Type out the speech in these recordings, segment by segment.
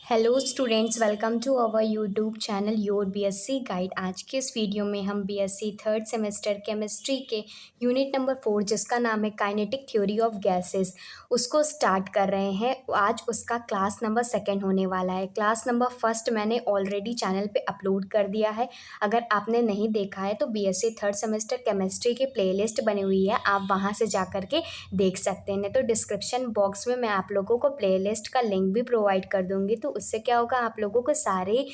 Hello students, welcome to our YouTube channel your BSc guide. आज के इस video में हम बीएससी थर्ड सेमेस्टर केमिस्ट्री के यूनिट नंबर 4 जिसका नाम है काइनेटिक थ्योरी ऑफ गैसेस उसको स्टार्ट कर रहे हैं। आज उसका क्लास नंबर 2 होने वाला है। क्लास नंबर 1 मैंने ऑलरेडी चैनल पे अपलोड कर दिया है। अगर आपने नहीं देखा है तो बीएससी थर्ड सेमेस्टर केमिस्ट्री की प्लेलिस्ट बनी हुई है, आप वहाँ से जा कर के देख सकते हैं। तो डिस्क्रिप्शन बॉक्स में मैं आप लोगों को प्लेलिस्ट का लिंक भी प्रोवाइड कर दूंगी, तो उससे क्या होगा, आप लोगों को सारे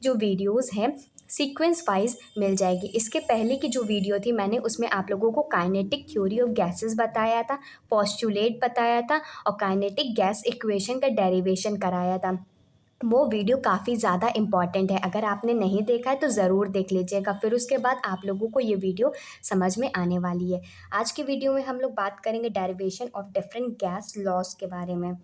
जो वीडियोस हैं सीक्वेंस वाइज मिल जाएगी। इसके पहले की जो वीडियो थी मैंने उसमें आप लोगों को काइनेटिक थ्योरी ऑफ गैसेस बताया था, पोस्टुलेट बताया था और काइनेटिक गैस इक्वेशन का डेरिवेशन कराया था। वो वीडियो काफ़ी ज़्यादा इम्पॉर्टेंट है, अगर आपने नहीं देखा है तो ज़रूर देख लीजिएगा, फिर उसके बाद आप लोगों को ये वीडियो समझ में आने वाली है। आज की वीडियो में हम लोग बात करेंगे derivation of different gas laws के बारे में,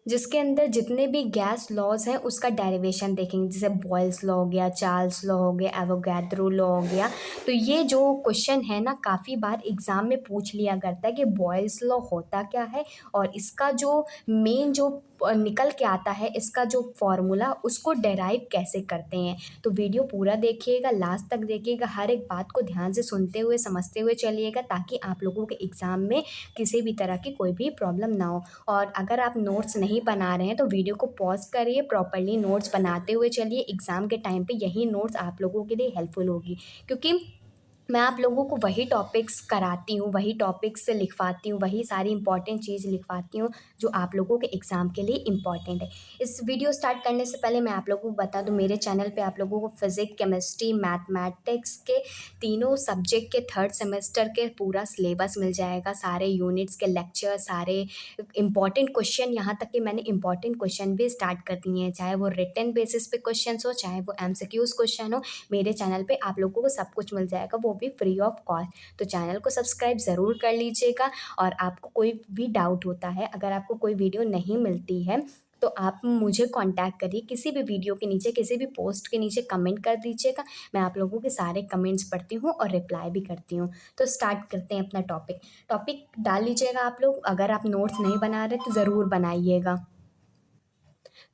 जिसके अंदर जितने भी गैस लॉज हैं उसका डेरिवेशन देखेंगे। जैसे बॉयल्स लॉ हो गया, चार्ल्स लॉ हो गया, एवोगैड्रो लॉ हो गया। तो ये जो क्वेश्चन है ना, काफ़ी बार एग्ज़ाम में पूछ लिया करता है कि बॉयल्स लॉ होता क्या है और इसका जो मेन जो निकल के आता है, इसका जो फॉर्मूला उसको डेराइव कैसे करते हैं। तो वीडियो पूरा देखिएगा, लास्ट तक देखिएगा, हर एक बात को ध्यान से सुनते हुए समझते हुए चलिएगा, ताकि आप लोगों के एग्ज़ाम में किसी भी तरह की कोई भी प्रॉब्लम ना हो। और अगर आप नोट्स नहीं बना रहे हैं तो वीडियो को पॉज करिए, प्रॉपर्ली नोट्स बनाते हुए चलिए। एग्ज़ाम के टाइम पे यही नोट्स आप लोगों के लिए हेल्पफुल होगी, क्योंकि मैं आप लोगों को वही टॉपिक्स कराती हूँ, वही टॉपिक्स लिखवाती हूँ, वही सारी इंपॉर्टेंट चीज़ लिखवाती हूँ जो आप लोगों के एग्ज़ाम के लिए इम्पॉर्टेंट है। इस वीडियो स्टार्ट करने से पहले मैं आप लोगों को बता दूँ, मेरे चैनल पे आप लोगों को फिज़िक्स, केमिस्ट्री, मैथमेटिक्स के तीनों सब्जेक्ट के थर्ड सेमेस्टर के पूरा सिलेबस मिल जाएगा। सारे यूनिट्स के लेक्चर, सारे इंपॉर्टेंट क्वेश्चन, यहाँ तक कि मैंने इंपॉर्टेंट क्वेश्चन भी स्टार्ट कर दिए हैं, चाहे वो रिटन बेसिस पे क्वेश्चन हो, चाहे वो एमसीक्यूज क्वेश्चन हो। मेरे चैनल पे आप लोगों को सब कुछ मिल जाएगा, वो भी फ्री ऑफ कॉस्ट। तो चैनल को सब्सक्राइब ज़रूर कर लीजिएगा। और आपको कोई भी डाउट होता है, अगर आपको कोई वीडियो नहीं मिलती है तो आप मुझे कांटेक्ट करिए, किसी भी वीडियो के नीचे, किसी भी पोस्ट के नीचे कमेंट कर दीजिएगा। मैं आप लोगों के सारे कमेंट्स पढ़ती हूँ और रिप्लाई भी करती हूँ। तो स्टार्ट करते हैं अपना टॉपिक डाल लीजिएगा आप लोग। अगर आप नोट्स नहीं बना रहे तो ज़रूर बनाइएगा।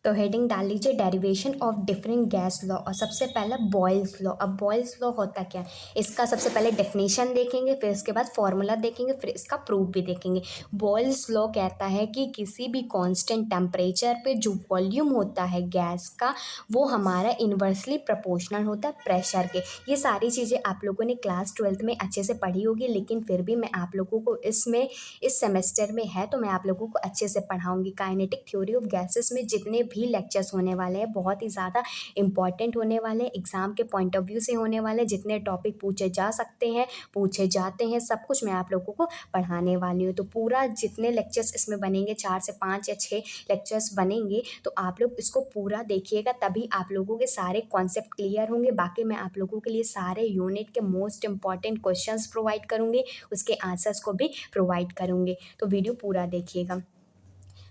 तो हेडिंग डाल लीजिए derivation of different gas law, और सबसे पहला बॉयल्स लॉ। अब बॉयल्स लॉ होता क्या है, इसका सबसे पहले डेफिनेशन देखेंगे, फिर इसके बाद फॉर्मूला देखेंगे, फिर इसका प्रूफ भी देखेंगे। बॉयल्स लॉ कहता है कि किसी भी कांस्टेंट टेम्परेचर पे जो वॉल्यूम होता है गैस का, वो हमारा इन्वर्सली प्रोपोर्शनल होता है प्रेशर के। ये सारी चीज़ें आप लोगों ने क्लास 12th में अच्छे से पढ़ी होगी, लेकिन फिर भी मैं आप लोगों को इसमें इस सेमेस्टर में है तो मैं आप लोगों को अच्छे से पढ़ाऊंगी। काइनेटिक थ्योरी ऑफ गैसेस में जितने भी लेक्चर्स होने वाले हैं बहुत ही ज़्यादा इंपॉर्टेंट होने वाले हैं, एग्ज़ाम के पॉइंट ऑफ व्यू से होने वाले हैं। जितने टॉपिक पूछे जा सकते हैं, पूछे जाते हैं, सब कुछ मैं आप लोगों को पढ़ाने वाली हूँ। तो पूरा जितने लेक्चर्स इसमें बनेंगे, 4 से 5 या 6 लेक्चर्स बनेंगे, तो आप लोग इसको पूरा देखिएगा, तभी आप लोगों के सारे कॉन्सेप्ट क्लियर होंगे। बाकी मैं आप लोगों के लिए सारे यूनिट के मोस्ट इंपॉर्टेंट क्वेश्चंस प्रोवाइड करूँगी, उसके आंसर्स को भी प्रोवाइड करूँगी। तो वीडियो पूरा देखिएगा।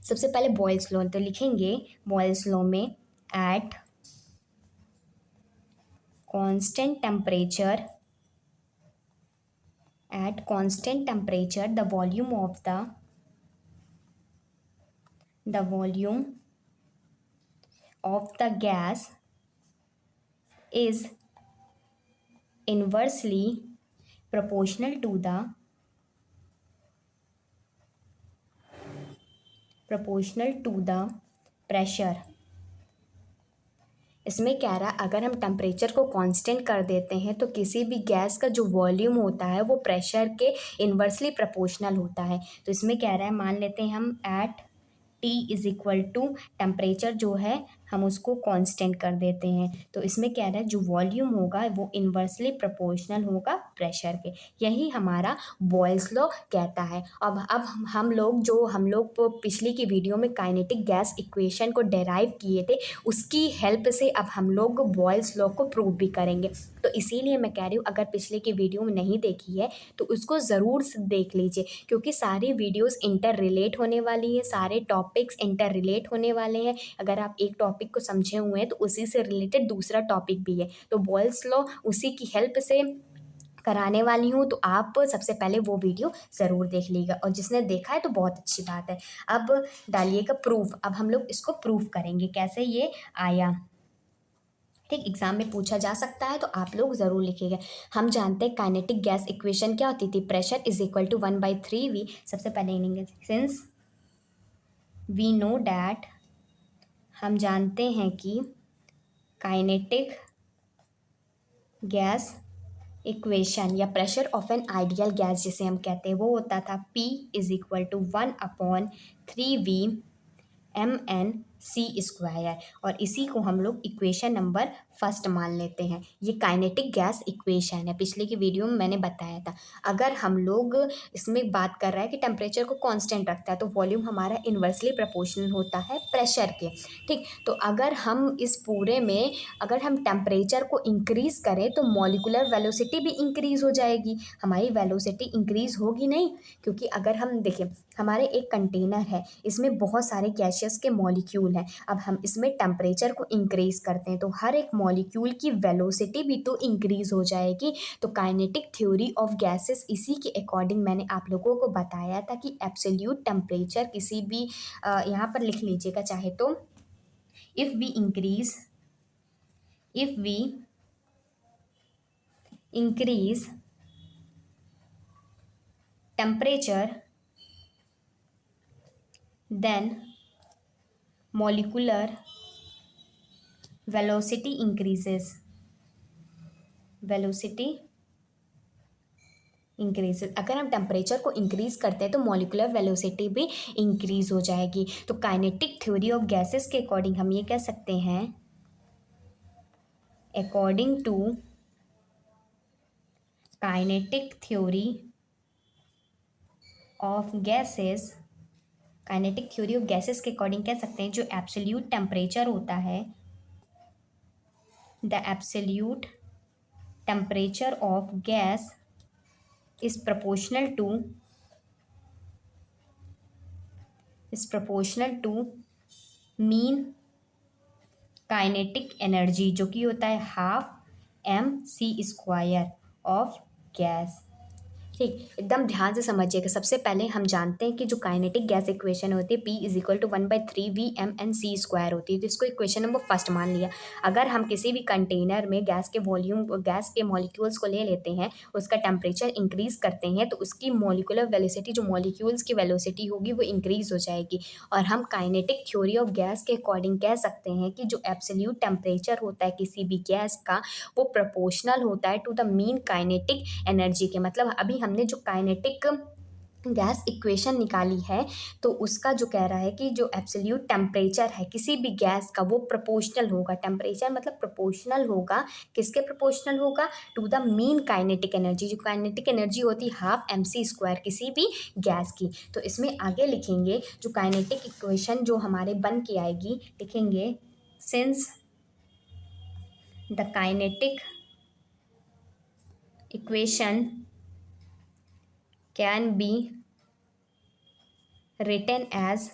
सबसे पहले बॉयल्स लॉ तो लिखेंगे, बॉयल्स लॉ में eight constant temperature, the volume of the gas is inversely proportional to the pressure. इसमें क्या रहा, अगर हम टेम्परेचर को कांस्टेंट कर देते हैं तो किसी भी गैस का जो वॉल्यूम होता है वो प्रेशर के इन्वर्सली प्रोपोर्शनल होता है। तो इसमें क्या रहा है, मान लेते हैं हम at T is equal to temperature जो है हम उसको कांस्टेंट कर देते हैं। तो इसमें क्या रहा है, जो वॉल्यूम होगा वो इन्वर्सली प्रोपोर्शनल होगा प्रेशर के। यही हमारा बॉयल्स लॉ कहता है। अब हम लोग पिछली की वीडियो में काइनेटिक गैस इक्वेशन को डेराइव किए थे, उसकी हेल्प से अब हम लोग बॉयल्स लॉ को प्रूव भी करेंगे। तो इसीलिए मैं कह रही हूँ, अगर पिछले की वीडियो में नहीं देखी है तो उसको ज़रूर देख लीजिए, क्योंकि सारी वीडियोस इंटर रिलेट होने वाली है, सारे टॉपिक्स इंटर रिलेट होने वाले हैं। अगर आप एक टॉपिक को समझे हुए हैं तो उसी से रिलेटेड दूसरा टॉपिक भी है। तो बॉयल्स लॉ उसी की हेल्प से कराने वाली हूँ, तो आप सबसे पहले वो वीडियो ज़रूर देख लीजिएगा, और जिसने देखा है तो बहुत अच्छी बात है। अब डालिएगा प्रूफ। अब हम लोग इसको प्रूफ करेंगे कैसे ये आया। ठीक, एग्जाम में पूछा जा सकता है, तो आप लोग ज़रूर लिखिएगा। हम जानते हैं काइनेटिक गैस इक्वेशन क्या होती थी, pressure is equal to 1/3 V। सबसे पहले इन सिंस वी नो डैट, हम जानते हैं कि काइनेटिक गैस इक्वेशन या pressure of an ideal gas जिसे हम कहते हैं वो होता था P is equal to 1/3V mn c²। और इसी को हम लोग इक्वेशन नंबर फर्स्ट मान लेते हैं। ये काइनेटिक गैस इक्वेशन है, पिछले की वीडियो में मैंने बताया था। अगर हम लोग इसमें बात कर रहा है कि टेम्परेचर को कांस्टेंट रखता है, तो वॉल्यूम हमारा इन्वर्सली प्रोपोर्शनल होता है प्रेशर के। ठीक, तो अगर हम इस पूरे में अगर हम टेम्परेचर को इंक्रीज़ करें तो मॉलिकुलर वेलोसिटी भी इंक्रीज़ हो जाएगी। हमारी वेलोसिटी इंक्रीज़ होगी नहीं, क्योंकि अगर हम देखें हमारे एक कंटेनर है, इसमें बहुत सारे गैसेस के मॉलिक्यूल हैं। अब हम इसमें टेम्परेचर को इंक्रीज़ करते हैं तो हर एक मॉलिक्यूल की वेलोसिटी भी तो इंक्रीज़ हो जाएगी। तो काइनेटिक थ्योरी ऑफ गैसेस इसी के अकॉर्डिंग मैंने आप लोगों को बताया था कि एब्सोल्यूट टेम्परेचर किसी भी यहाँ पर लिख लीजिएगा चाहे तो, if we increase temperature, then molecular velocity increases। अगर हम टेम्परेचर को इंक्रीज करते हैं तो मॉलिकुलर वेलोसिटी भी इंक्रीज हो जाएगी। तो काइनेटिक थ्योरी ऑफ गैसेस के अकॉर्डिंग हम ये कह सकते हैं, according to kinetic theory of gases, kinetic theory of gases के अकॉर्डिंग कह सकते हैं जो एब्सोल्यूट टेम्परेचर होता है, the absolute temperature of gas is proportional to mean kinetic energy, जो कि होता है 12mc² ऑफ गैस। ठीक, एकदम ध्यान से समझिएगा। सबसे पहले हम जानते हैं कि जो काइनेटिक गैस इक्वेशन होती है P is equal to 1/3V mn c² होती है, तो इसको इक्वेशन नंबर फर्स्ट मान लिया। अगर हम किसी भी कंटेनर में गैस के मॉलिक्यूल्स को ले लेते हैं, उसका टेम्परेचर इंक्रीज करते हैं, तो उसकी मॉलिकुलर वेलोसिटी, जो मॉलिक्यूल्स की वेलोसिटी होगी वो इंक्रीज हो जाएगी। और हम काइनेटिक थ्योरी ऑफ गैस के अकॉर्डिंग कह सकते हैं कि जो एब्सोल्यूट टेम्परेचर होता है किसी भी गैस का, वो प्रोपोर्शनल होता है to the mean kinetic energy के। मतलब अभी हमने जो काइनेटिक गैस इक्वेशन निकाली है, तो उसका जो कह रहा है कि जो एब्सोल्यूट टेम्परेचर है किसी भी गैस का वो प्रोपोर्शनल होगा। टेम्परेचर मतलब प्रोपोर्शनल होगा, किसके प्रोपोर्शनल होगा, to the mean kinetic energy. जो काइनेटिक एनर्जी होती है 12mc² किसी भी गैस की। तो इसमें आगे लिखेंगे जो काइनेटिक इक्वेशन जो हमारे बन के आएगी, लिखेंगे since the kinetic equation can be written as,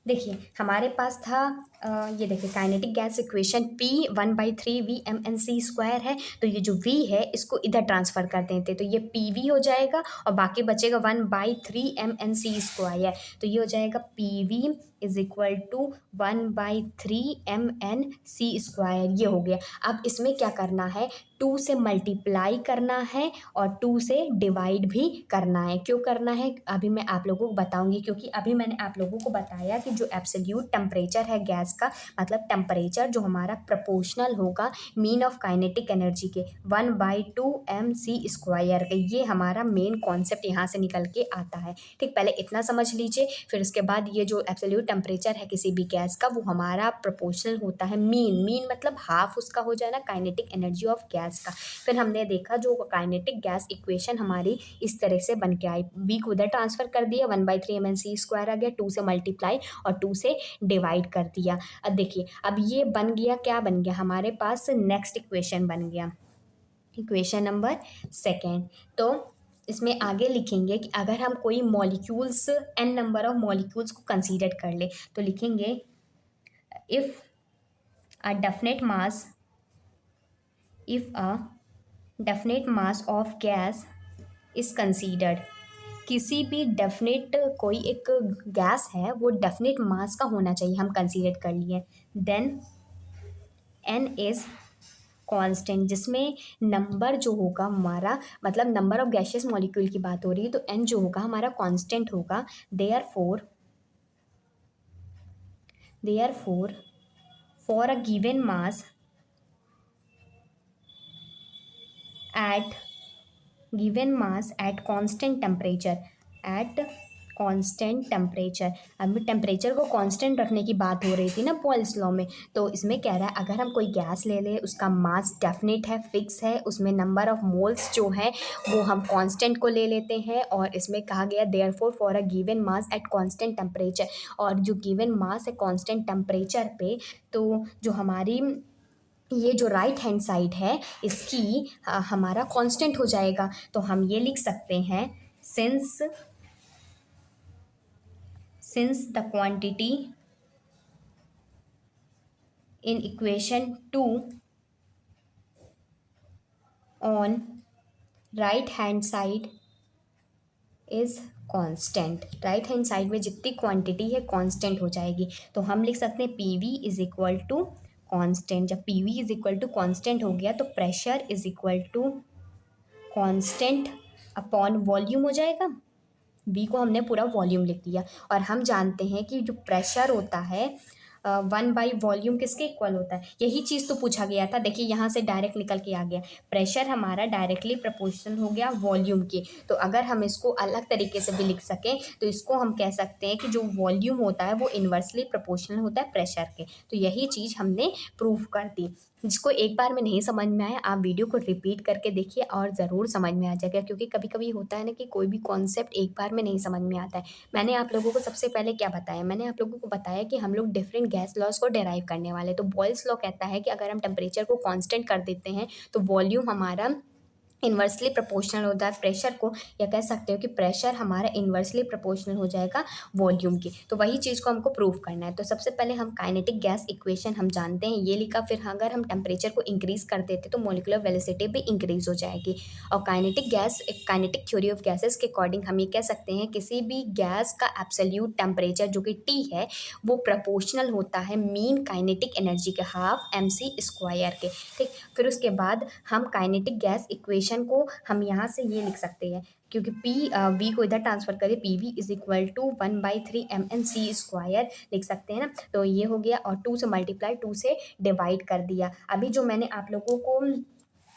देखिए हमारे पास था ये देखिए kinetic gas equation P 1/3V mnc² है। तो ये जो V है इसको इधर ट्रांसफ़र कर देते, तो ये PV हो जाएगा और बाकी बचेगा 1/3 mnc²। तो ये हो जाएगा PV is equal to 1/3 mnc²। ये हो गया। अब इसमें क्या करना है, 2 से मल्टीप्लाई करना है और 2 से डिवाइड भी करना है। क्यों करना है अभी मैं आप लोगों को बताऊंगी, क्योंकि अभी मैंने आप लोगों को बताया कि जो एब्सोल्यूट टेम्परेचर है गैस का, मतलब टेम्परेचर जो हमारा प्रोपोर्शनल होगा मीन ऑफ काइनेटिक एनर्जी के 1/2 mc²। ये हमारा मेन कॉन्सेप्ट यहाँ से निकल के आता है। ठीक, पहले इतना समझ लीजिए, फिर उसके बाद ये जो एब्सोल्यूट टेम्परेचर है किसी भी गैस का, वो हमारा प्रोपोर्शनल होता है मीन मतलब हाफ उसका हो जाए ना काइनेटिक एनर्जी ऑफ गैस का। फिर हमने देखा जो काइनेटिक गैस इक्वेशन हमारी इस तरह से बन के आई, V को उधर ट्रांसफर कर दिया, 1/3 mnc² आ गया, 2 से मल्टीप्लाई और 2 से डिवाइड कर दिया। अब देखिए अब ये बन गया, क्या बन गया हमारे पास, नेक्स्ट इक्वेशन बन गया, इक्वेशन नंबर सेकेंड। तो इसमें आगे लिखेंगे कि अगर हम कोई molecules n number of molecules को कंसीडर कर ले, तो लिखेंगे if a definite mass, if a definite mass of gas is considered. किसी भी डेफिनेट कोई एक गैस है वो डेफिनेट मास का होना चाहिए, हम कंसीडर कर लिए। देन एन इज कांस्टेंट, जिसमें नंबर जो होगा हमारा, मतलब नंबर ऑफ गैसियस मॉलिक्यूल की बात हो रही है, तो एन जो होगा हमारा कांस्टेंट होगा। Therefore for a given mass at at constant temperature, at constant temperature. अब टेम्परेचर को कांस्टेंट रखने की बात हो रही थी ना पॉल्स लॉ में, तो इसमें कह रहा है अगर हम कोई गैस ले लें, उसका मास डेफिनेट है, फिक्स है, उसमें नंबर ऑफ मोल्स जो है वो हम कांस्टेंट को ले लेते हैं, और इसमें कहा गया therefore for a given mass at constant temperature, और जो गिवन मास है कांस्टेंट टेम्परेचर पे, तो जो हमारी ये जो राइट हैंड साइड है इसकी हमारा कांस्टेंट हो जाएगा। तो हम ये लिख सकते हैं, since the quantity in equation 2 on right hand side is constant, right hand side में जितनी क्वांटिटी है कांस्टेंट हो जाएगी। तो हम लिख सकते हैं P V is equal to constant. जब P V is equal to constant हो गया तो pressure is equal to constant upon volume हो जाएगा। बी को हमने पूरा वॉल्यूम लिख दिया, और हम जानते हैं कि जो प्रेशर होता है 1/वॉल्यूम किसके इक्वल होता है, यही चीज़ तो पूछा गया था। देखिए यहाँ से डायरेक्ट निकल के आ गया, प्रेशर हमारा डायरेक्टली प्रोपोर्शनल हो गया वॉल्यूम के। तो अगर हम इसको अलग तरीके से भी लिख सकें तो इसको हम कह सकते हैं कि जो वॉल्यूम होता है वो इन्वर्सली प्रोपोर्शनल होता है प्रेशर के। तो यही चीज़ हमने प्रूव कर दी। जिसको एक बार में नहीं समझ में आया, आप वीडियो को रिपीट करके देखिए और ज़रूर समझ में आ जाएगा, क्योंकि कभी कभी होता है ना कि कोई भी कॉन्सेप्ट एक बार में नहीं समझ में आता है। मैंने आप लोगों को सबसे पहले क्या बताया, मैंने आप लोगों को बताया कि हम लोग डिफरेंट गैस लॉज को डेराइव करने वाले। तो बॉयल्स लॉ कहता है कि अगर हम टेम्परेचर को कांस्टेंट कर देते हैं तो वॉल्यूम हमारा इन्वर्सली प्रोपोर्शनल होता है प्रेशर को, या कह सकते हो कि प्रेशर हमारा इन्वर्सली प्रोपोर्शनल हो जाएगा वॉल्यूम की। तो वही चीज़ को हमको प्रूव करना है। तो सबसे पहले हम काइनेटिक गैस इक्वेशन हम जानते हैं, ये लिखा। फिर अगर हम टेम्परेचर को इंक्रीज़ कर देते तो मोलिकुलर वेलोसिटी भी इंक्रीज़ हो जाएगी। और काइनेटिक थ्योरी ऑफ गैसेस के अकॉर्डिंग हम ये कह सकते हैं किसी भी गैस का एब्सोल्यूट टेम्परेचर जो कि टी है वो प्रोपोर्शनल होता है मीन काइनेटिक एनर्जी के, हाफ mc² के। ठीक, फिर उसके बाद हम काइनेटिक गैस इक्वेशन को हम यहाँ से ये लिख सकते हैं, क्योंकि वी को इधर ट्रांसफर करें, P V is equal to 1/3 mc² लिख सकते हैं ना। तो ये हो गया, और 2 से मल्टीप्लाई, 2 से डिवाइड कर दिया। अभी जो मैंने आप लोगों को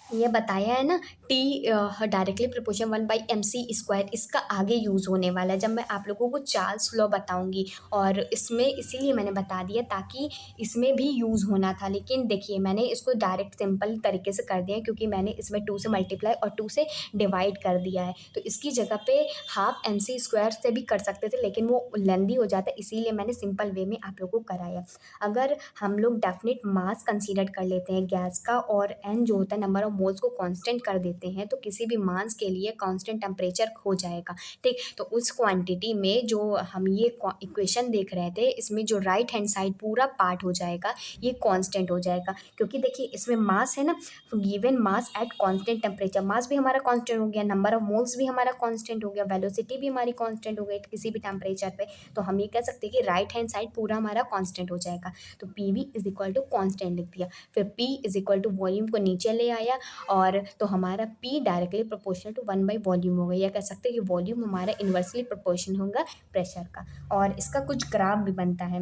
ये बताया है ना, टी डायरेक्टली प्रोपोर्शन 1/mc², इसका आगे यूज़ होने वाला है जब मैं आप लोगों को चार्ल्स लॉ बताऊंगी। और इसमें इसीलिए मैंने बता दिया ताकि इसमें भी यूज़ होना था, लेकिन देखिए मैंने इसको डायरेक्ट सिंपल तरीके से कर दिया है, क्योंकि मैंने इसमें 2 से मल्टीप्लाई और 2 से डिवाइड कर दिया है। तो इसकी जगह पे हाफ mc² से भी कर सकते थे, लेकिन वो लेंदी हो जाता है, इसीलिए मैंने सिंपल वे में आप लोगों को कराया। अगर हम लोग डेफिनेट मास कंसीडर कर लेते हैं गैस का, और एन जो होता है नंबर ऑफ मोल्स को कांस्टेंट कर देते हैं, तो किसी भी मास के लिए कांस्टेंट टेम्परेचर हो जाएगा। ठीक, तो उस क्वांटिटी में जो हम ये इक्वेशन देख रहे थे, इसमें जो राइट हैंड साइड पूरा पार्ट हो जाएगा ये कांस्टेंट हो जाएगा, क्योंकि देखिए इसमें मास है ना, given mass at constant temperature, mass भी हमारा कांस्टेंट हो गया, नंबर ऑफ मोल्स भी हमारा कांस्टेंट हो गया, वेलोसिटी भी हमारी कांस्टेंट हो गई किसी भी टेम्परेचर पे। तो हम ये कह सकते हैं कि राइट हैंड साइड पूरा हमारा कांस्टेंट हो जाएगा। तो P V is equal to constant लिख दिया, फिर P is equal to volume को नीचे ले आया, और तो हमारा पी डायरेक्टली प्रोपोर्शनल टू 1/वॉल्यूम हो गया, या कह सकते हैं कि वॉल्यूम हमारा इन्वर्सली प्रोपोर्शनल होगा प्रेशर का। और इसका कुछ ग्राफ भी बनता है,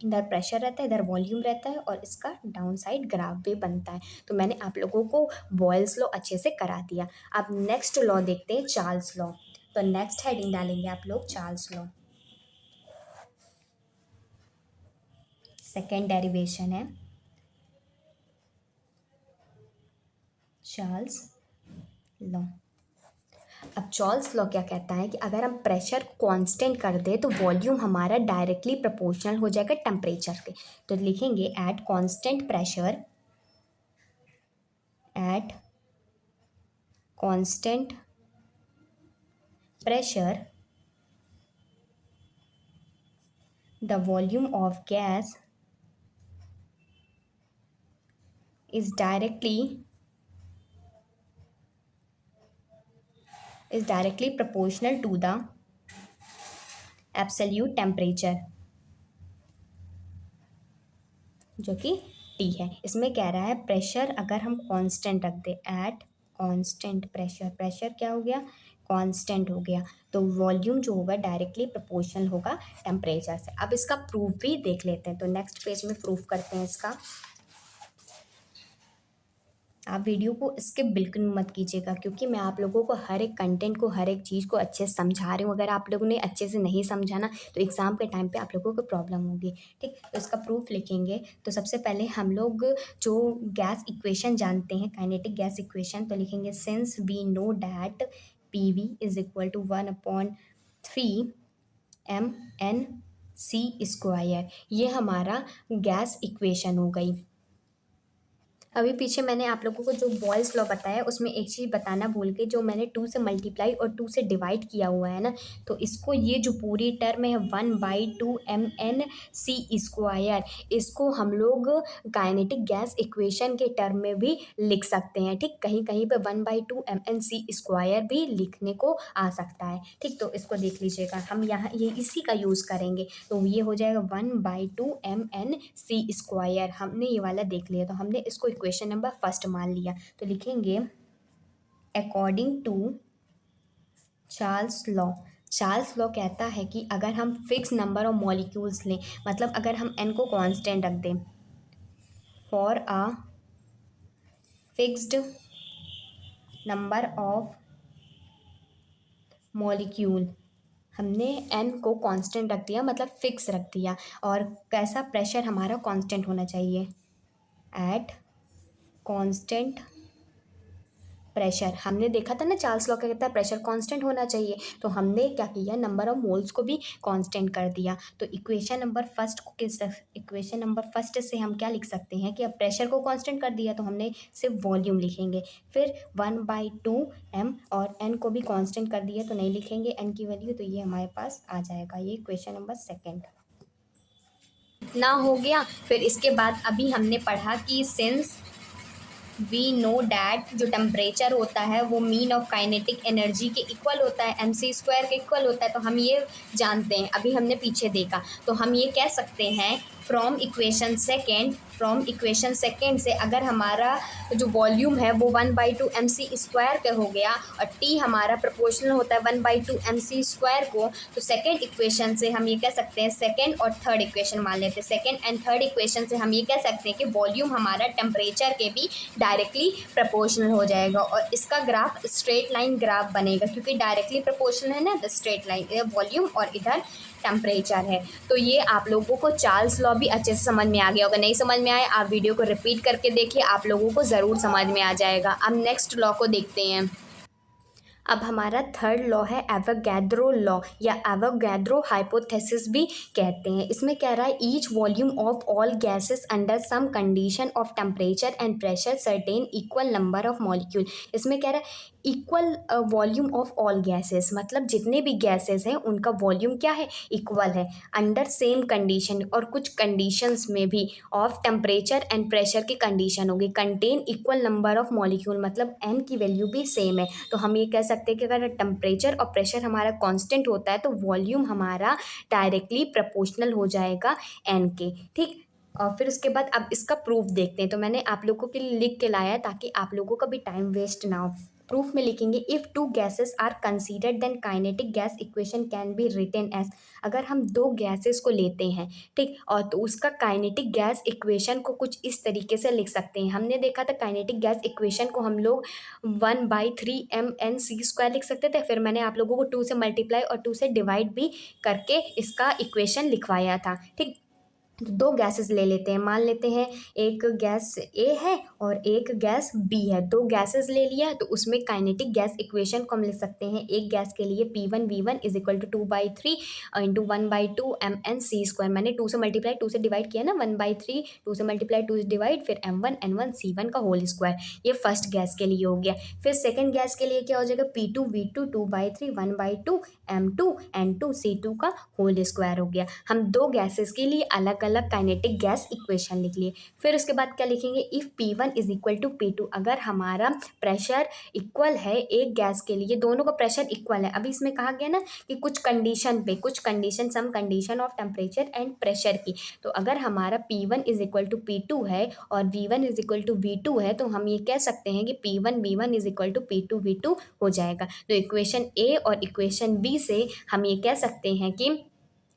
इधर प्रेशर रहता है, इधर वॉल्यूम रहता है, और इसका डाउन साइड ग्राफ भी बनता है। तो मैंने आप लोगों को बॉयल्स लॉ अच्छे से करा दिया। अब नेक्स्ट लॉ देखते हैं, चार्ल्स लॉ। तो नेक्स्ट हेडिंग डालेंगे आप लोग चार्ल्स लॉ, सेकेंड डेरिवेशन है चार्ल्स लॉ। अब चार्ल्स लॉ क्या कहता है कि अगर हम प्रेशर कांस्टेंट कर दें तो वॉल्यूम हमारा डायरेक्टली प्रोपोर्शनल हो जाएगा टेम्परेचर के। तो लिखेंगे at constant pressure, at constant pressure the volume of gas is directly is directly proportional to the absolute temperature, जो कि टी है। इसमें कह रहा है प्रेशर अगर हम कांस्टेंट रख दें, एट कांस्टेंट प्रेशर, प्रेशर क्या हो गया, कांस्टेंट हो गया, तो वॉल्यूम जो होगा डायरेक्टली प्रोपोर्शनल होगा टेम्परेचर से। अब इसका प्रूफ भी देख लेते हैं, तो नेक्स्ट पेज में प्रूफ करते हैं इसका। आप वीडियो को स्किप बिल्कुल मत कीजिएगा, क्योंकि मैं आप लोगों को हर एक कंटेंट को, हर एक चीज़ को अच्छे से समझा रही हूँ। अगर आप लोगों ने अच्छे से नहीं समझाना तो एग्ज़ाम के टाइम पे आप लोगों को प्रॉब्लम होगी। ठीक, तो इसका प्रूफ लिखेंगे। तो सबसे पहले हम लोग जो गैस इक्वेशन जानते हैं, काइनेटिक गैस इक्वेशन, तो लिखेंगे since we know that P V is equal to 1/3 mN/c²। ये हमारा गैस इक्वेशन हो गई। अभी पीछे मैंने आप लोगों को जो बॉयल्स लॉ बताया उसमें एक चीज़ बताना भूल गई, जो मैंने 2 से मल्टीप्लाई और 2 से डिवाइड किया हुआ है ना, तो इसको, ये जो पूरी टर्म है 1/2 mN/c², इसको हम लोग काइनेटिक गैस इक्वेशन के टर्म में भी लिख सकते हैं। ठीक, कहीं कहीं पे 1/2 mN/c² भी लिखने को आ सकता है। ठीक, तो इसको देख लीजिएगा, हम यहाँ ये इसी का यूज़ करेंगे, तो ये हो जाएगा 1/2 mN/c²। हमने ये वाला देख लिया, तो हमने इसको इक्वेशन नंबर फर्स्ट मान लिया। तो लिखेंगे according to Charles law. Charles law कहता है कि अगर हम फिक्स नंबर ऑफ मॉलिक्यूल्स लें, मतलब अगर हम n को कांस्टेंट रख दें, for a fixed number of molecule, हमने n को कांस्टेंट रख दिया, मतलब फिक्स रख दिया, और कैसा प्रेशर हमारा कांस्टेंट होना चाहिए, एट कांस्टेंट प्रेशर। हमने देखा था ना चार्ल्स लॉ क्या कहता है, प्रेशर कांस्टेंट होना चाहिए, तो हमने क्या किया, नंबर ऑफ मोल्स को भी कांस्टेंट कर दिया। तो इक्वेशन नंबर फर्स्ट से हम क्या लिख सकते हैं कि अब प्रेशर को कांस्टेंट कर दिया, तो हमने सिर्फ वॉल्यूम लिखेंगे। फिर 1/2 m, और n को भी कांस्टेंट कर दिया, तो नहीं लिखेंगे n की वैल्यू, तो ये हमारे पास आ जाएगा। ये इक्वेशन नंबर सेकेंड ना हो गया। फिर इसके बाद अभी हमने पढ़ा कि सिंस वी नो डैट, जो टेम्परेचर होता है वो मीन ऑफ काइनेटिक एनर्जी के इक्वल होता है, mc² के इक्वल होता है, तो हम ये जानते हैं, अभी हमने पीछे देखा, तो हम ये कह सकते हैं फ्रॉम इक्वेशन सेकेंड से, अगर हमारा जो वॉल्यूम है वो 1/2 mc² का हो गया और टी हमारा प्रोपोर्शनल होता है 1/2 mc² को, तो सेकेंड इक्वेशन से हम ये कह सकते हैं, सेकेंड और थर्ड इक्वेशन मान लेते हैं, सेकेंड एंड थर्ड इक्वेशन से हम ये कह सकते हैं कि वॉल्यूम हमारा टेम्परेचर के भी डायरेक्टली प्रोपोर्शनल हो जाएगा, और इसका ग्राफ स्ट्रेट लाइन ग्राफ बनेगा, क्योंकि डायरेक्टली प्रोपोर्शनल है ना, तो स्ट्रेट लाइन, इधर वॉल्यूम और इधर टेम्परेचर है। तो ये आप लोगों को चार्ल्स लॉ भी अच्छे से समझ में आ गया होगा। नहीं समझ में आए आप वीडियो को रिपीट करके देखिए, आप लोगों को ज़रूर समझ में आ जाएगा। अब नेक्स्ट लॉ को देखते हैं। अब हमारा थर्ड लॉ है एवोगैड्रो लॉ, या एवोगैड्रो हाइपोथेसिस भी कहते हैं। इसमें कह रहा है each volume of all gases under some condition of temperature and pressure certain equal number of molecule. इसमें कह रहा है equal volume of all gases, मतलब जितने भी गैसेस हैं उनका वॉल्यूम क्या है, इक्वल है, अंडर सेम कंडीशन, और कुछ कंडीशंस में भी ऑफ टेम्परेचर एंड प्रेशर की कंडीशन होगी, contain equal number of molecule, मतलब n की वैल्यू भी सेम है। तो हम ये कह सकते हैं कि अगर टेम्परेचर और प्रेशर हमारा कांस्टेंट होता है तो वॉल्यूम हमारा डायरेक्टली प्रोपोर्शनल हो जाएगा n के। ठीक, और फिर उसके बाद अब इसका प्रूफ देखते हैं। तो मैंने आप लोगों के लिए लिख के लाया है ताकि आप लोगों का भी टाइम वेस्ट ना हो। प्रूफ में लिखेंगे if two gases are considered then kinetic gas equation can be written as. अगर हम दो गैसेस को लेते हैं, ठीक, और तो उसका काइनेटिक गैस इक्वेशन को कुछ इस तरीके से लिख सकते हैं। हमने देखा था काइनेटिक गैस इक्वेशन को हम लोग 1/3 mNc² लिख सकते थे। फिर मैंने आप लोगों को 2 से मल्टीप्लाई और 2 से डिवाइड भी करके इसका इक्वेशन लिखवाया था। ठीक, तो दो गैसेस ले लेते हैं, मान लेते हैं एक गैस ए है और एक गैस बी है। दो गैसेस ले लिया तो उसमें काइनेटिक गैस इक्वेशन को हम लिख सकते हैं। एक गैस के लिए P1V1 is equal to 2/3 into 1/2 mNc²। मैंने 2 से मल्टीप्लाई 2 से डिवाइड किया ना, 1/3 2 से मल्टीप्लाई 2 से डिवाइड, फिर m1n1c1 का होल स्क्वायर। ये फर्स्ट गैस के लिए हो गया। फिर सेकेंड गैस के लिए क्या हो जाएगा, P2V2 2/3 1/2 M2 N2 C2 का होल स्क्वायर हो गया। हम दो गैसेस के लिए अलग अलग काइनेटिक गैस इक्वेशन लिख लिए। फिर उसके बाद क्या लिखेंगे, if P1 is equal to P2, अगर हमारा प्रेशर इक्वल है एक गैस के लिए, दोनों का प्रेशर इक्वल है। अभी इसमें कहा गया ना कि कुछ कंडीशन पे, कुछ condition, some condition of temperature and pressure की, तो अगर हमारा P1 is equal to P2 है और V1 is equal to V2 है, तो हम ये कह सकते हैं कि P1 V1 is equal to P2 V2 हो जाएगा। तो इक्वेशन ए और इक्वेशन बी से हम ये कह सकते हैं कि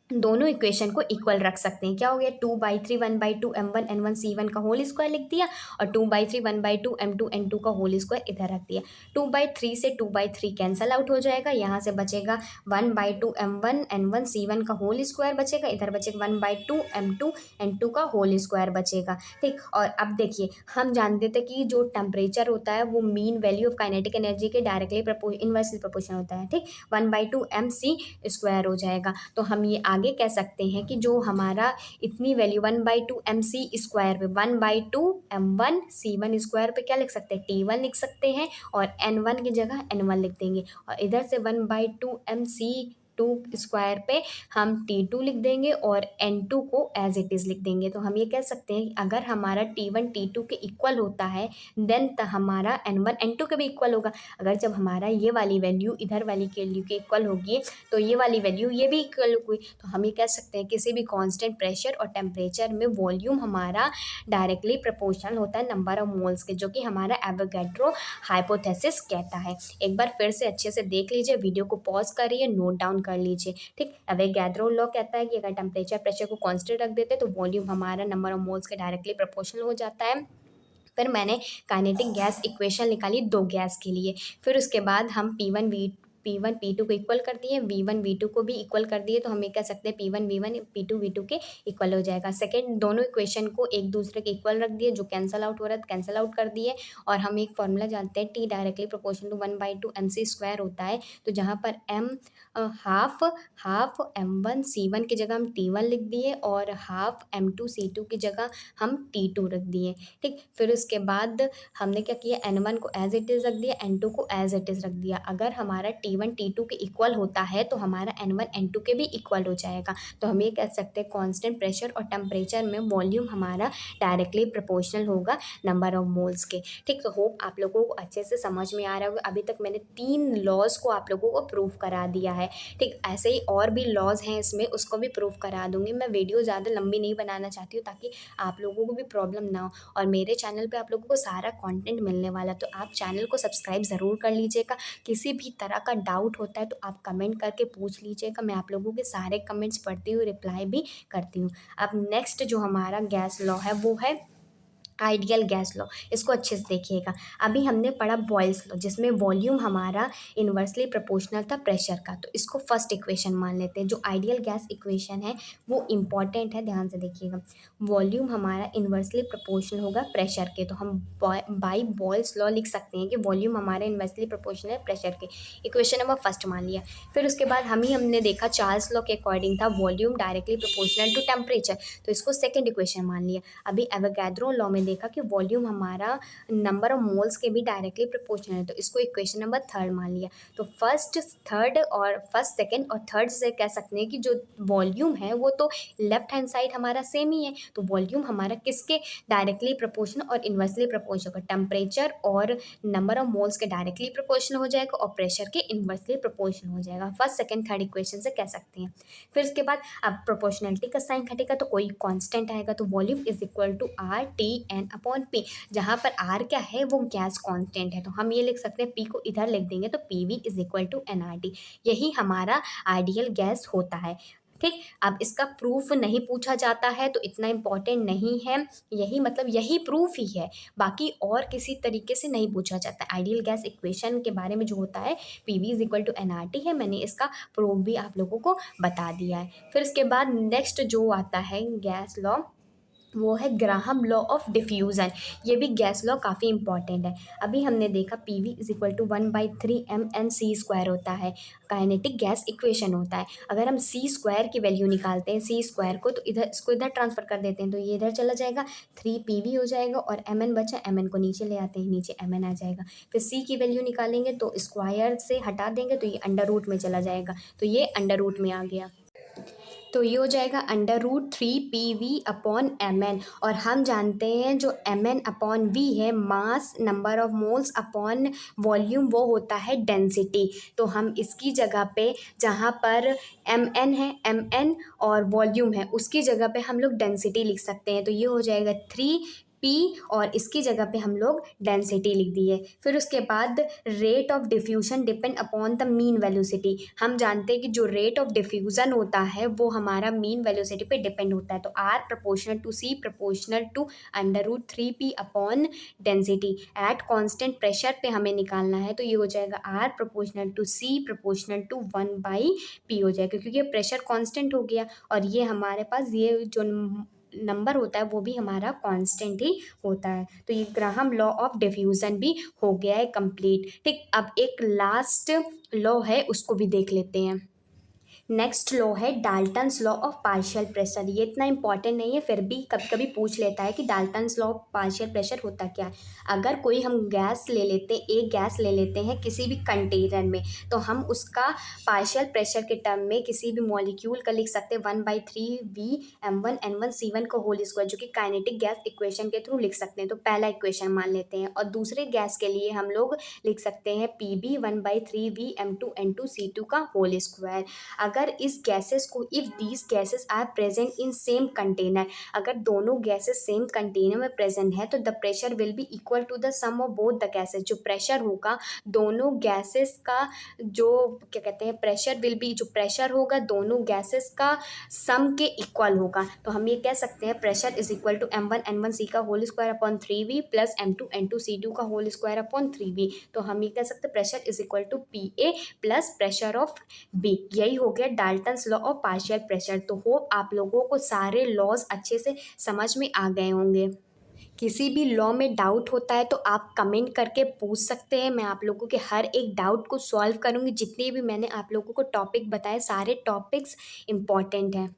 दोनों इक्वेशन को इक्वल रख सकते हैं। क्या हो गया, 2/3 1/2 M1 N1 C1 का होल स्क्वायर लिख दिया और 2/3 1/2 M2 N2 का होल स्क्वायर इधर रख दिया। 2/3 से 2/3 कैंसल आउट हो जाएगा, यहाँ से बचेगा 1/2 M1 N1 C1 का होल स्क्वायर बचेगा, इधर बचेगा 1/2 M2 N2 का होल स्क्वायर बचेगा। ठीक, और अब देखिए हम जानते थे कि जो टेम्परेचर होता है वो mean value of kinetic energy के डायरेक्टली इनवर्सली प्रोपोर्शनल होता है। ठीक, 1/2 MC स्क्वायर हो जाएगा। तो हम ये आगे कह सकते हैं कि जो हमारा इतनी वैल्यू 1/2 MC स्क्वायर पे 1/2 M1 C1 स्क्वायर पे क्या लिख सकते हैं, T1 लिख सकते हैं और N1 की जगह N1 लिख देंगे, और इधर से 1/2 MC2 स्क्वायर पे हम T2 लिख देंगे और N2 को एज इट इज़ लिख देंगे। तो हम ये कह सकते हैं कि अगर हमारा T1 T2 के इक्वल होता है देन हमारा N1 N2 के भी इक्वल होगा। अगर जब हमारा ये वाली वैल्यू इधर वाली वैल्यू के इक्वल होगी तो ये वाली वैल्यू ये भी इक्वल होगी। तो हम ये कह सकते हैं किसी भी कांस्टेंट प्रेशर और टेम्परेचर में वॉल्यूम हमारा डायरेक्टली प्रोपोर्शनल होता है नंबर ऑफ मोल्स के, जो कि हमारा एवोगैड्रो हाइपोथेसिस कहता है। एक बार फिर से अच्छे से देख लीजिए, वीडियो को पॉज करिए, नोट डाउन कर लीजिए। ठीक, एवोगैड्रो लॉ कहता है कि अगर टेम्परेचर प्रेशर को कांस्टेंट रख देते तो वॉल्यूम हमारा नंबर ऑफ मोल्स के डायरेक्टली प्रोपोर्शनल हो जाता है। फिर मैंने काइनेटिक गैस इक्वेशन निकाली दो गैस के लिए। फिर उसके बाद हम P1 P2 को इक्वल कर दिए, V1 V2 को भी इक्वल कर दिए, तो हम ये कह सकते हैं P1 V1 P2 V2 के इक्वल हो जाएगा। सेकेंड, दोनों इक्वेशन को एक दूसरे के इक्वल रख दिए, जो कैंसल आउट हो रहा है कैंसल आउट कर दिए, और हम एक फॉर्मूला जानते हैं T directly proportional to 1/2 MC square होता है। तो जहाँ पर M हाफ M1 C1 की जगह हम T1 लिख दिए और हाफ M2 C2 की जगह हम T2 रख दिए। ठीक, फिर उसके बाद हमने क्या किया, N1 को एज इट इज़ रख दिया, N2 को एज इट इज़ रख दिया। अगर हमारा T1 T2 के इक्वल होता है तो हमारा N1 N2 के भी इक्वल हो जाएगा। तो हम ये कह सकते हैं कांस्टेंट प्रेशर और टेम्परेचर में वॉल्यूम हमारा डायरेक्टली प्रोपोर्शनल होगा नंबर ऑफ मोल्स के। ठीक, तो होप आप लोगों को अच्छे से समझ में आ रहा होगा। अभी तक मैंने 3 लॉज को आप लोगों को प्रूव करा दिया है। ठीक, ऐसे ही और भी लॉज हैं इसमें, उसको भी प्रूव करा दूंगी। मैं वीडियो ज़्यादा लंबी नहीं बनाना चाहती हूँ ताकि आप लोगों को भी प्रॉब्लम ना हो, और मेरे चैनल पे आप लोगों को सारा कंटेंट मिलने वाला, तो आप चैनल को सब्सक्राइब ज़रूर कर लीजिएगा। किसी भी तरह का डाउट होता है तो आप कमेंट करके पूछ लीजिएगा, मैं आप लोगों के सारे कमेंट्स पढ़ती हूँ, रिप्लाई भी करती हूँ। अब नेक्स्ट जो हमारा गैस लॉ है वो है आइडियल गैस लॉ। इसको अच्छे से देखिएगा। अभी हमने पढ़ा बॉयल्स लॉ जिसमें वॉल्यूम हमारा इन्वर्सली प्रोपोर्शनल था प्रेशर का, तो इसको फर्स्ट इक्वेशन मान लेते हैं। जो आइडियल गैस इक्वेशन है वो इम्पॉर्टेंट है, ध्यान से देखिएगा। वॉल्यूम हमारा इन्वर्सली प्रोपोर्शनल होगा प्रेशर के, तो हम बाई बॉयल्स लॉ लिख सकते हैं कि वॉल्यूम हमारा इन्वर्सली प्रोपोर्शनल है प्रेशर के। इक्वेशन नंबर फर्स्ट मान लिया। फिर उसके बाद हमने देखा चार्ल्स लॉ के अकॉर्डिंग था volume directly proportional to temperature, तो इसको सेकेंड इक्वेशन मान लिया। अभी एवोगैड्रो लॉ में देखा कि वॉल्यूम हमारा नंबर ऑफ मोल्स के भी डायरेक्टली प्रोपोर्शनल है, तो इसको इक्वेशन नंबर थर्ड मान लिया। तो फर्स्ट सेकंड और थर्ड से कह सकते हैं कि जो वॉल्यूम है वो तो लेफ्ट हैंड साइड हमारा सेम ही है, तो वॉल्यूम हमारा किसके डायरेक्टली प्रोपोर्शनल और इन्वर्सली प्रोपोर्शनल होगा, टेम्परेचर और नंबर ऑफ मोल्स के डायरेक्टली प्रोपोर्शनल हो जाएगा और प्रेशर के इन्वर्सली प्रोपोर्शनल हो जाएगा। फर्स्ट सेकंड थर्ड इक्वेशन से कह सकते हैं। फिर उसके बाद अब प्रोपोर्शनलिटी का साइन घटेगा तो कोई कांस्टेंट आएगा, तो volume is equal to RT/N/P, जहाँ पर R क्या है वो गैस कांस्टेंट है, तो हम ये लिख सकते हैं P को इधर लिख देंगे तो PV is equal to NRT। यही हमारा आइडियल गैस होता है। ठीक, अब इसका प्रूफ नहीं पूछा जाता है तो इतना इम्पॉर्टेंट नहीं है, यही मतलब यही प्रूफ ही है, बाकी और किसी तरीके से नहीं पूछा जाता। आइडियल गैस इक्वेशन के बारे में जो होता है PV is equal to NRT है, मैंने इसका प्रूफ भी आप लोगों को बता दिया है। फिर इसके बाद नेक्स्ट जो आता है गैस लॉ वो है ग्राहम लॉ ऑफ डिफ्यूज़न। ये भी गैस लॉ काफ़ी इंपॉर्टेंट है। अभी हमने देखा P V is equal to 1/3 mNc² होता है, काइनेटिक गैस इक्वेशन होता है। अगर हम सी स्क्वायर की वैल्यू निकालते हैं सी स्क्वायर को, तो इधर इसको इधर ट्रांसफर कर देते हैं तो ये इधर चला जाएगा, 3 PV हो जाएगा और एम एन बचा, एम एन को नीचे ले आते हैं, नीचे एम एन आ जाएगा। फिर सी की वैल्यू निकालेंगे तो स्क्वायर से हटा देंगे तो ये अंडर रूट में चला जाएगा, तो ये अंडर रूट में आ गया। तो ये हो जाएगा √3 PV/mn। और हम जानते हैं जो mn/v है, mass number of moles upon volume, वो होता है डेंसिटी। तो हम इसकी जगह पे जहाँ पर mn है, mn और वॉल्यूम है, उसकी जगह पे हम लोग डेंसिटी लिख सकते हैं। तो ये हो जाएगा 3P और इसकी जगह पे हम लोग डेंसिटी लिख दिए। फिर उसके बाद rate of diffusion depend upon the mean velocity. हम जानते हैं कि जो रेट ऑफ डिफ्यूज़न होता है वो हमारा मीन वेलोसिटी पे डिपेंड होता है। तो R proportional to C proportional to √3P/अपॉन डेंसिटी। एट कांस्टेंट प्रेशर पे हमें निकालना है, तो ये हो जाएगा R proportional to C proportional to 1/P हो जाएगा, क्योंकि ये प्रेशर कांस्टेंट हो गया और ये हमारे पास ये जो नंबर होता है वो भी हमारा कांस्टेंट ही होता है। तो ये ग्राहम लॉ ऑफ डिफ्यूज़न भी हो गया है कंप्लीट। ठीक, अब एक लास्ट लॉ है, उसको भी देख लेते हैं। नेक्स्ट लॉ है Dalton's law of partial pressure. ये इतना इंपॉर्टेंट नहीं है, फिर भी कभी कभी पूछ लेता है कि Dalton's law of partial pressure होता क्या है। अगर कोई हम गैस ले लेते हैं, एक गैस ले लेते हैं किसी भी कंटेनर में, तो हम उसका पार्शियल प्रेशर के टर्म में किसी भी मॉलिक्यूल का लिख सकते हैं 1/3 V m1n1c1 को होल स्क्वायर, जो कि काइनेटिक गैस इक्वेशन के थ्रू लिख सकते हैं। तो पहला इक्वेशन मान लेते हैं, और दूसरे गैस के लिए हम लोग लिख सकते हैं PB 1/3 V m2n2c2 का होल स्क्वायर। अगर इस गैसेस को, if these gases are present in same container, अगर दोनों गैसेस सेम कंटेनर में प्रेजेंट है, तो the pressure will be equal to the sum of both the gases. जो प्रेशर होगा दोनों गैसेस का, जो क्या कहते हैं प्रेशर विल बी, जो प्रेशर होगा दोनों गैसेस का सम के इक्वल होगा। तो हम ये कह सकते हैं pressure is equal to m1n1c का whole square upon 3V plus m2n2c2 का होल स्क्वायर अपॉन 3V। तो हम ये कह सकते हैं pressure is equal to PA plus pressure of B। यही हो गया Dalton's law of partial pressure. तो होप आप लोगों को सारे लॉज अच्छे से समझ में आ गए होंगे। किसी भी लॉ में डाउट होता है तो आप कमेंट करके पूछ सकते हैं, मैं आप लोगों के हर एक डाउट को सॉल्व करूँगी। जितने भी मैंने आप लोगों को टॉपिक बताए, सारे टॉपिक्स इम्पॉर्टेंट हैं।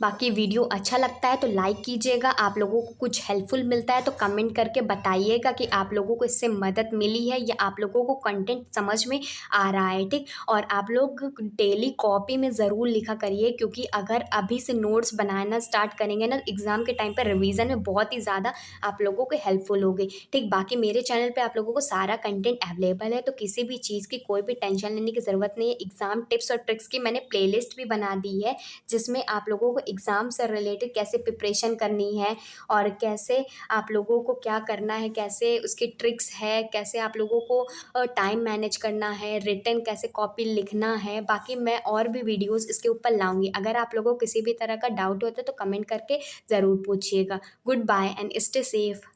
बाकी वीडियो अच्छा लगता है तो लाइक कीजिएगा, आप लोगों को कुछ हेल्पफुल मिलता है तो कमेंट करके बताइएगा कि आप लोगों को इससे मदद मिली है या आप लोगों को कंटेंट समझ में आ रहा है। ठीक, और आप लोग डेली कॉपी में ज़रूर लिखा करिए, क्योंकि अगर अभी से नोट्स बनाना स्टार्ट करेंगे ना, एग्ज़ाम के टाइम पर रिवीजन में बहुत ही ज़्यादा आप लोगों को हेल्पफुल होगी। ठीक, बाकी मेरे चैनल पे आप लोगों को सारा कंटेंट अवेलेबल है, तो किसी भी चीज़ की कोई भी टेंशन लेने की ज़रूरत नहीं है। एग्ज़ाम टिप्स और ट्रिक्स की मैंने प्लेलिस्ट भी बना दी है, जिसमें आप लोगों को एग्ज़ाम से रिलेटेड कैसे प्रिपरेशन करनी है और कैसे आप लोगों को क्या करना है, कैसे उसकी ट्रिक्स है, कैसे आप लोगों को टाइम मैनेज करना है, रिटन कैसे कॉपी लिखना है। बाकी मैं और भी वीडियोस इसके ऊपर लाऊंगी। अगर आप लोगों को किसी भी तरह का डाउट होता है तो कमेंट करके ज़रूर पूछिएगा। Good bye and stay safe.